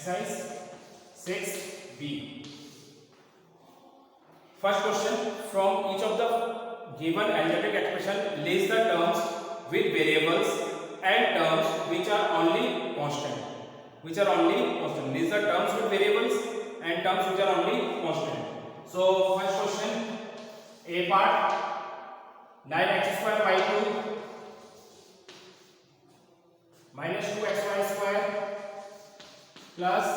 Exercise 6b. First question, from each of the given algebraic expression list the terms with variables and terms which are only constant. List the terms with variables and terms which are only constant. So first question, A part, 9x square by 2 minus 2xy square plus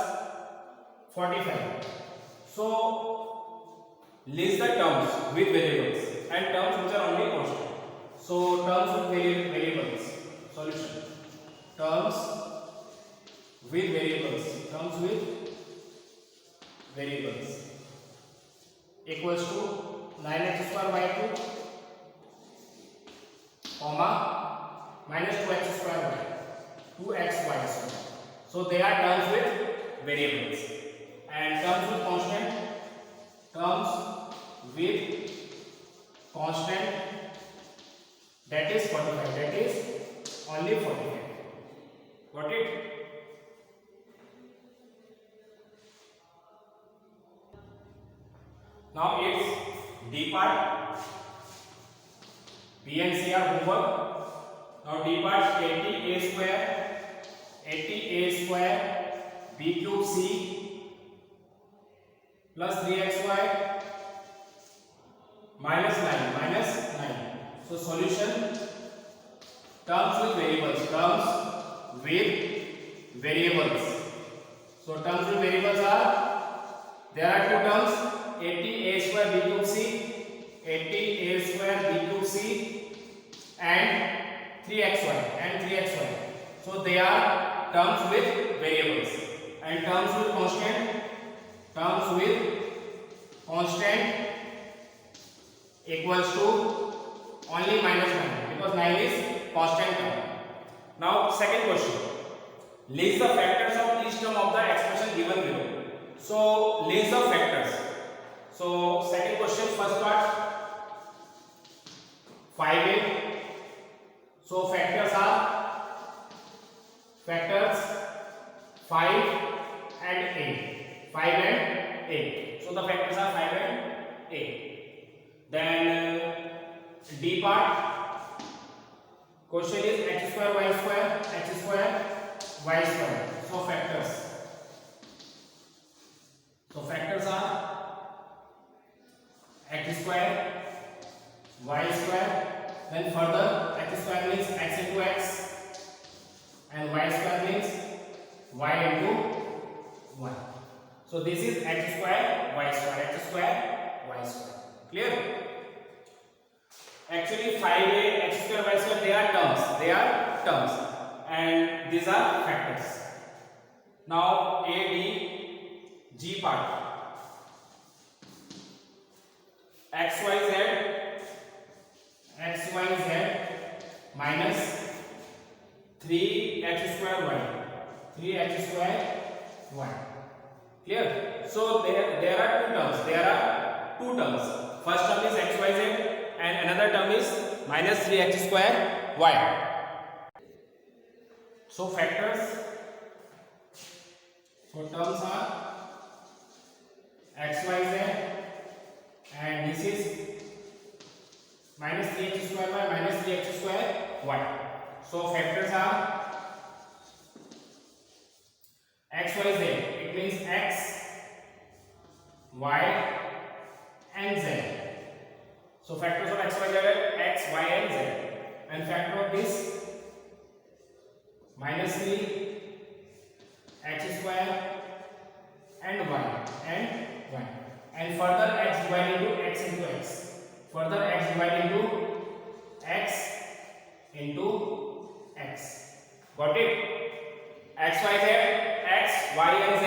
45. So list the terms with variables and terms which are only constant. So terms with variables, solution. Terms with variables equals to 9x square by 2 comma minus 2x square by 2xy square. So they are terms with variables. And terms with constant, that is 45, that is only 45. Got it? Now it's D part, B and C are homework. Now D part, 80a square b cube c plus 3xy minus 9. So solution, terms with variables. So terms with variables are, there are two terms, 80a square b cube c and 3xy. So they are terms with variables. And terms with constant equals to only minus 9 because 9 is constant term. Now second question, list the factors of each term of the expression given below. So list the factors. So second question, first part, 5a. So factors 5 and 8. So the factors are 5 and 8. Then D part, question is x square y square. So factors are x square, y square, then further x square means x into x and y square means y into y. So this is x square, y square. Clear? Actually 5a, x square, y square, they are terms and these are factors. Now A, B, G part, x, y, z minus 3x square y. Clear? So there are two terms. First term is x, y, z and another term is minus 3x square y. So factors, so terms are x, y, z and this is minus 3x square y minus 3x square y. So factors are x, y, z. It means x, y and z. So factors of x, y, z are x, y and z. And factor of this minus 3 x square and y. And further x divided into x into x. Got it? X, y, z, x, y and z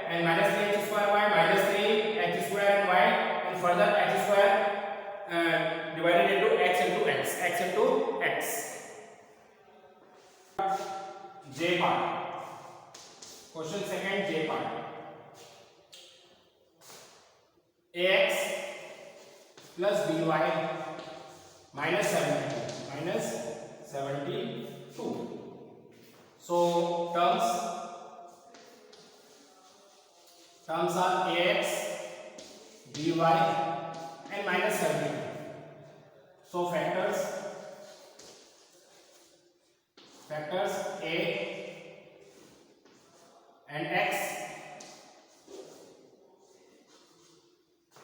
and minus 3x square y minus 3x square and y and further x square divided into x into x. J part. Question second, J part. Ax plus by minus 72. So terms terms are ax, by and minus 72. So factors a and x,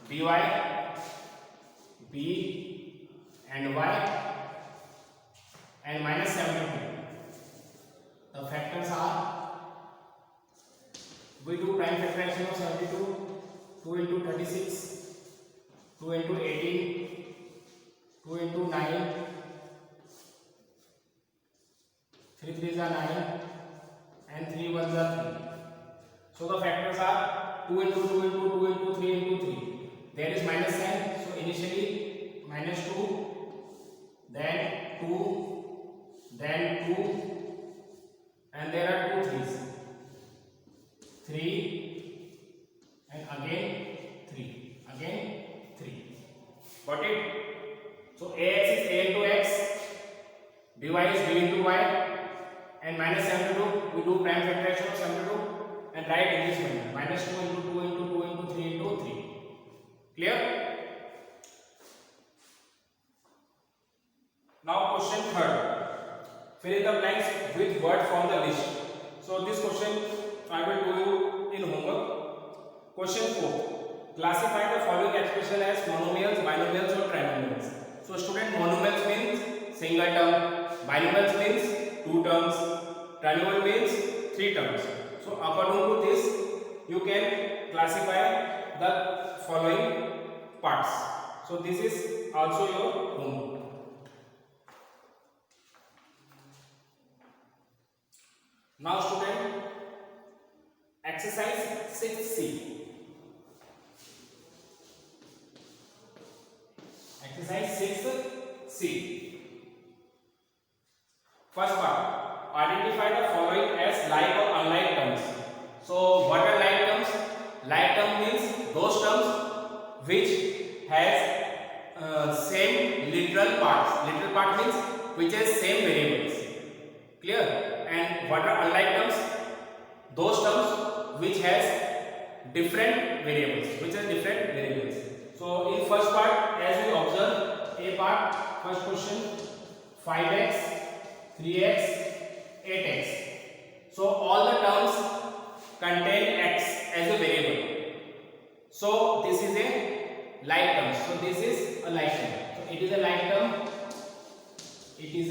by, b and y and minus 72. The factors are, we do prime factorization of 72, 2 into 36, 2 into 18, 2 into 9, 3 3s are 9 and 3 1s are 3. So the factors are 2 into 2 into 2 into 3 into 3. There is minus sign, so initially minus 2, then 2, then 2, and there are 2 3s. 3 and again 3, again 3. Got it? So ax is a into x, by is b into y, and minus 72, we do prime factorization of 72 and write in this manner, minus 2 into 2 into 2 into 3 into 3. Clear? Now question third. Fill in the blanks with word from the list. So this question I will do you in homework. Question 4. Classify the following expression as monomials, binomials or trinomials. So student, monomials means single term, binomials means 2 terms, trinomial means 3 terms. So according to this you can classify the following parts. So this is also your homework. Now student, exercise 6C. Exercise 6C. First part, identify the following as like or unlike terms. So what are like terms? Like term means those terms which has same literal parts. Literal part means which has same variables. Clear? And what are unlike terms? Those terms which has different variables. So in first part, as we observe a part, first question, 5x, 3x, 8x. So all the terms contain x as a variable. So this is a like term. So this is a like term. So it is a like term. It is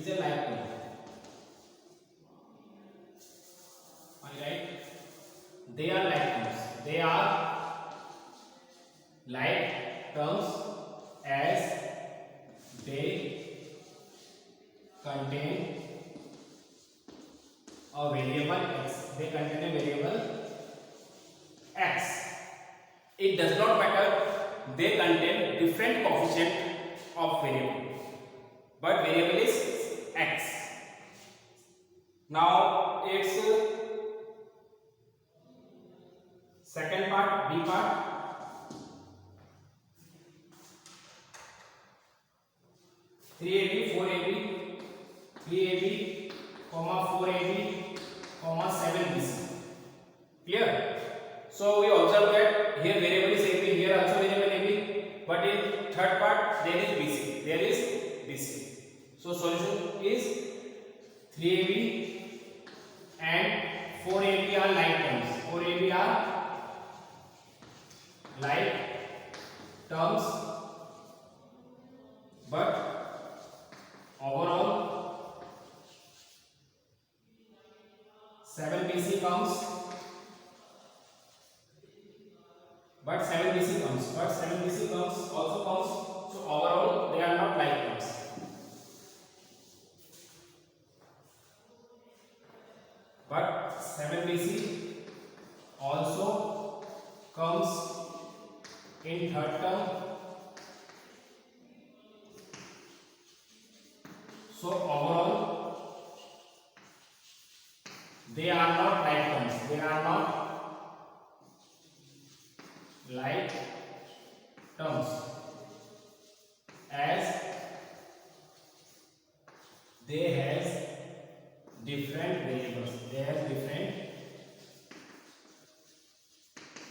a like term. Alright. They are like terms. They are like terms as they contain a variable x. They contain a variable x. It does not matter. They contain different coefficient of variable, but variable is x. Now its second part, B part. Three AB, 4AB, 3AB, 4AB, 7BC. Clear? So we observe that here variable is AB, here also variable AB, but in third part there is BC. There is BC. So solution is 3AB and 4AB are like terms. 4AB are like terms, but overall 7BC comes, but 7BC also comes. So overall they are not like terms. But 7BC also comes in third term. So overall they are not like terms. They are not like terms as they has different variables. They have different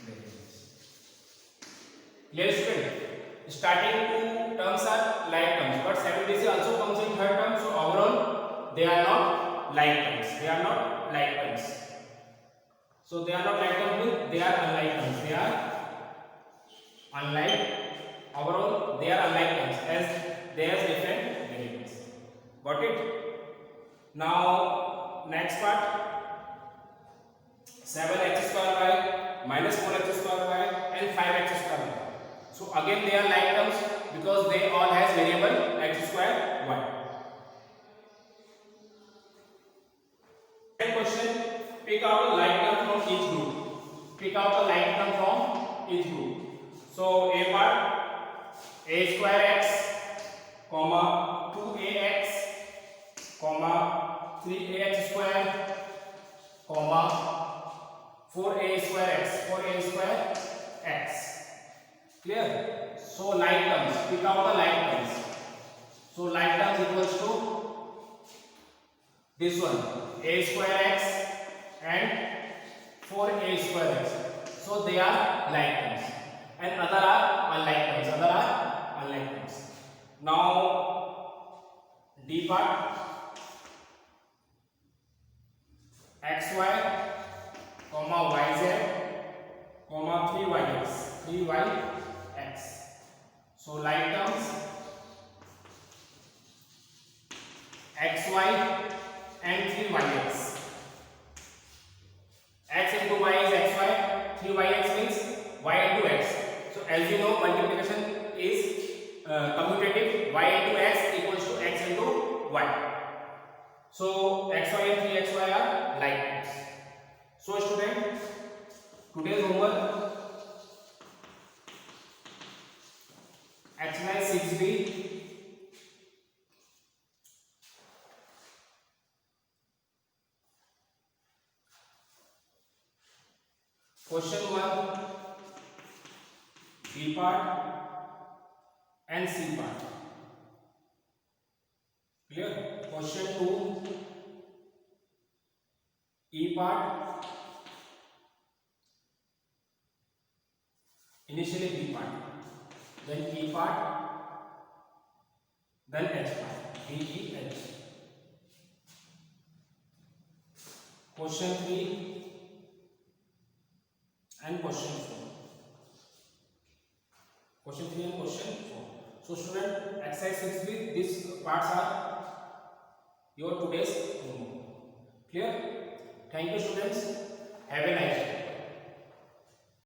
variables. Clear, student? Starting two terms are like terms, but 7bc also comes in third term. So overall, they are not like terms. They are not like terms. So they are not like terms. They are unlike terms. They are unlike. Overall, they are unlike terms as they have different variables. Got it? Now next part, 7x square y minus 4x square y and 5x square y. So again they are like terms because they all has variable x square y. Second question, pick out a like term from each group. Pick out a like term from each group. So a part, a square x, comma 2ax, comma 3ax square, comma 4a square x, 4a square x. Clear? So like terms, pick out the like terms. So like terms equals to this one, a square x and 4a square x. So they are like terms, and other are unlike terms. Other are unlike terms. Now D part, xy, comma yz, comma 3yx. So like terms, xy and 3yx. X into y is xy, 3yx means y into x. So as you know, multiplication is commutative. Y into x equals to x into y. So xy and 3xy are like terms. So student, today's homework, exercise 6b. Question 1, B part and C part. Clear? Question 2, E part, initially B part, then E part, then H part, D, E, H. Question 3 and question 4. Question 3 and question 4. So student, exercise 6b, these parts are your today's homework. Clear? Thank you students.